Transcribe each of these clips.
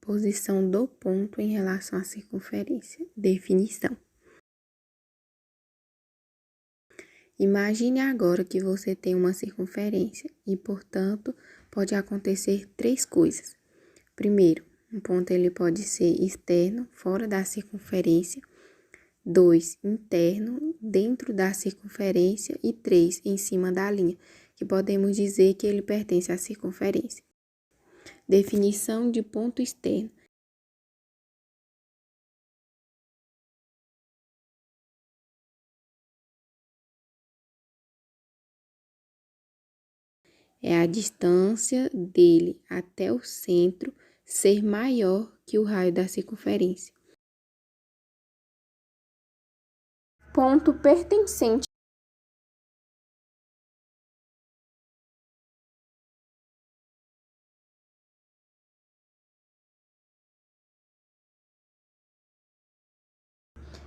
posição do ponto em relação à circunferência. Definição. Imagine agora que você tem uma circunferência e, portanto, pode acontecer três coisas. Primeiro, um ponto ele pode ser externo, fora da circunferência. 2, interno, dentro da circunferência. E 3, em cima da linha, que podemos dizer que ele pertence à circunferência. Definição de ponto externo. É a distância dele até o centro ser maior que o raio da circunferência. Ponto pertencente.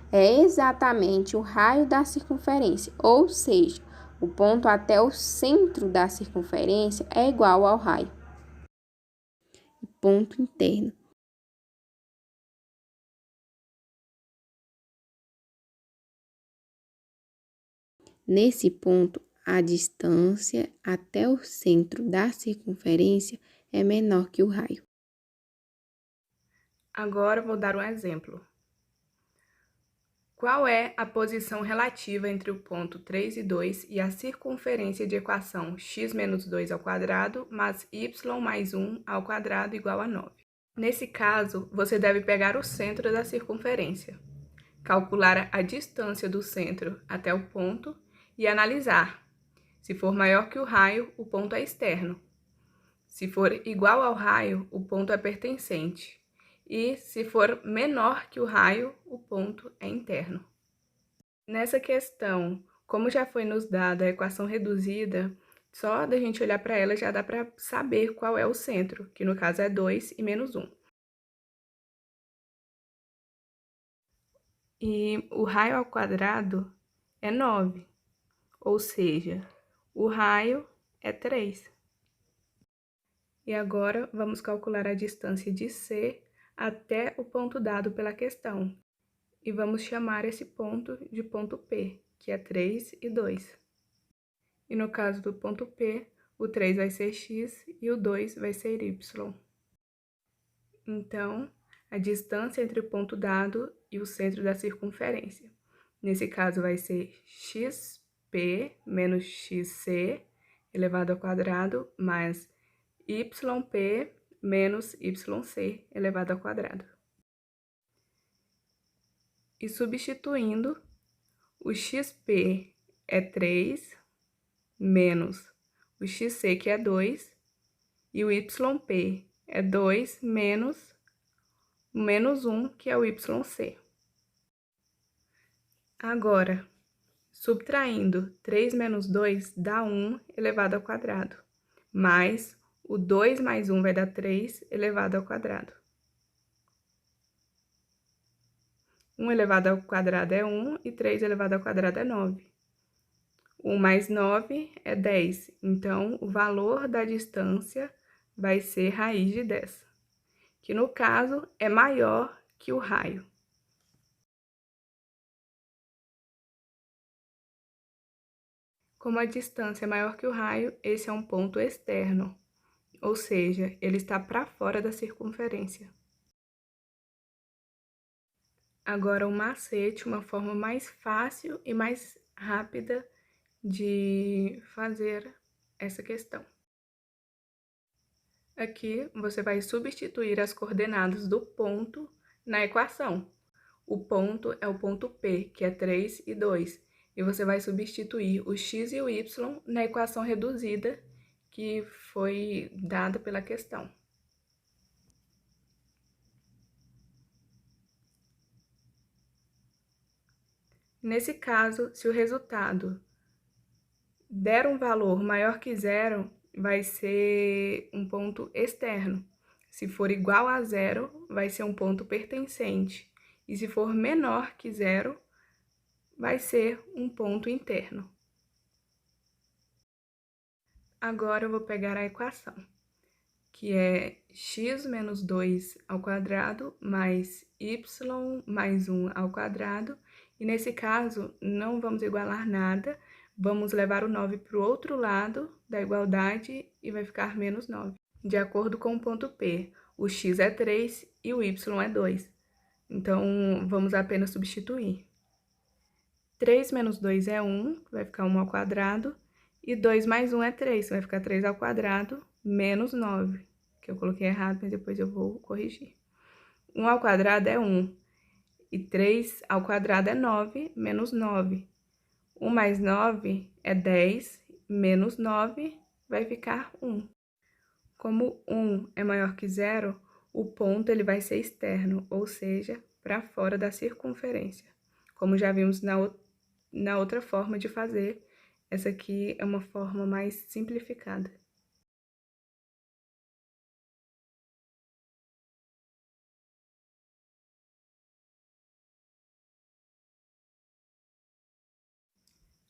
É exatamente o raio da circunferência, ou seja, o ponto até o centro da circunferência é igual ao raio. Ponto interno. Nesse ponto, a distância até o centro da circunferência é menor que o raio. Agora vou dar um exemplo. Qual é a posição relativa entre o ponto 3 e 2 e a circunferência de equação x menos 2 ao quadrado mais y mais 1 ao quadrado igual a 9? Nesse caso, você deve pegar o centro da circunferência, calcular a distância do centro até o ponto e analisar. Se for maior que o raio, o ponto é externo. Se for igual ao raio, o ponto é pertencente. E, se for menor que o raio, o ponto é interno. Nessa questão, como já foi nos dada a equação reduzida, só da gente olhar para ela já dá para saber qual é o centro, que no caso é 2 e menos 1. E o raio ao quadrado é 9, ou seja, o raio é 3. E agora, vamos calcular a distância de C até o ponto dado pela questão. E vamos chamar esse ponto de ponto P, que é 3 e 2. E no caso do ponto P, o 3 vai ser x e o 2 vai ser y. Então, a distância entre o ponto dado e o centro da circunferência. Nesse caso, vai ser xp menos xc elevado ao quadrado mais yp menos yc elevado ao quadrado. E substituindo, o xp é 3, menos o xc, que é 2, e o yp é 2 menos o menos 1, que é o yc. Agora, subtraindo 3 menos 2 dá 1 elevado ao quadrado, mais o 2 mais 1 vai dar 3 elevado ao quadrado. 1 elevado ao quadrado é 1 e 3 elevado ao quadrado é 9. 1 mais 9 é 10, então o valor da distância vai ser raiz de 10, que no caso é maior que o raio. Como a distância é maior que o raio, esse é um ponto externo, ou seja, ele está para fora da circunferência. Agora, um macete, uma forma mais fácil e mais rápida de fazer essa questão. Aqui, você vai substituir as coordenadas do ponto na equação. O ponto é o ponto P, que é 3 e 2, e você vai substituir o x e o y na equação reduzida que foi dada pela questão. Nesse caso, se o resultado der um valor maior que zero, vai ser um ponto externo. Se for igual a zero, vai ser um ponto pertencente. E se for menor que zero, vai ser um ponto interno. Agora eu vou pegar a equação, que é x menos 2 ao quadrado mais y mais 1 ao quadrado. E nesse caso, não vamos igualar nada, vamos levar o 9 para o outro lado da igualdade e vai ficar menos 9. De acordo com o ponto P, o x é 3 e o y é 2. Então, vamos apenas substituir. 3 menos 2 é 1, vai ficar 1 ao quadrado. E 2 mais 1 é 3, vai ficar 3 ao quadrado, menos 9. Que eu coloquei errado, mas depois eu vou corrigir. 1 ao quadrado é 1. E 3 ao quadrado é 9, menos 9. 1 mais 9 é 10, menos 9 vai ficar 1. Como 1 é maior que 0, o ponto ele vai ser externo, ou seja, para fora da circunferência. Como já vimos na outra forma de fazer, essa aqui é uma forma mais simplificada.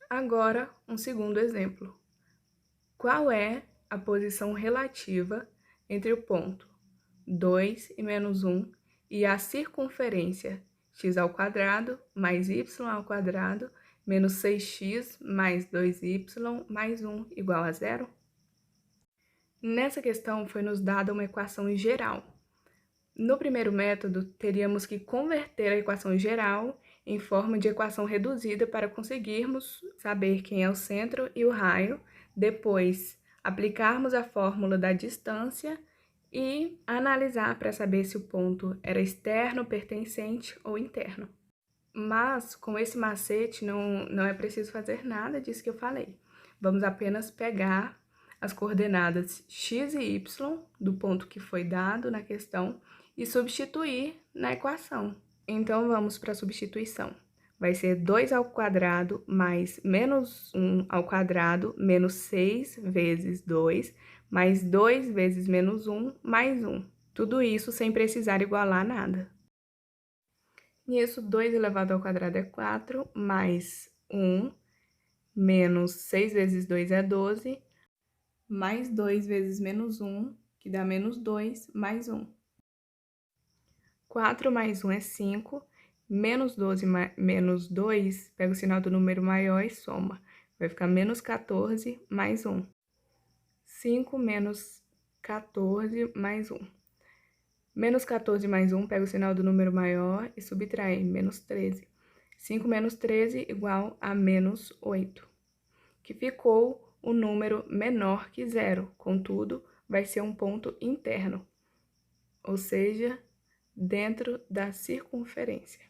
Agora, um segundo exemplo. Qual é a posição relativa entre o ponto 2 e menos 1 e a circunferência x ao quadrado mais y ao quadrado menos 6x mais 2y mais 1 igual a 0? Nessa questão foi nos dada uma equação geral. No primeiro método, teríamos que converter a equação geral em forma de equação reduzida para conseguirmos saber quem é o centro e o raio, depois aplicarmos a fórmula da distância e analisar para saber se o ponto era externo, pertencente ou interno. Mas, com esse macete, não é preciso fazer nada disso que eu falei. Vamos apenas pegar as coordenadas x e y do ponto que foi dado na questão e substituir na equação. Então, vamos para a substituição. Vai ser 2 ao quadrado mais menos 1 ao quadrado menos 6 vezes 2 mais 2 vezes menos 1 mais 1. Tudo isso sem precisar igualar nada. Nisso, 2 elevado ao quadrado é 4, mais 1, menos 6 vezes 2 é 12, mais 2 vezes menos 1, que dá menos 2, mais 1. 4 mais 1 é 5, menos 12 menos 2, pega o sinal do número maior e soma. Vai ficar menos 14 mais 1. 5 menos 14 mais 1. Menos 14 mais 1, pega o sinal do número maior e subtrai, menos 13. 5 menos 13 igual a menos 8, que ficou o número menor que 0, contudo, vai ser um ponto interno, ou seja, dentro da circunferência.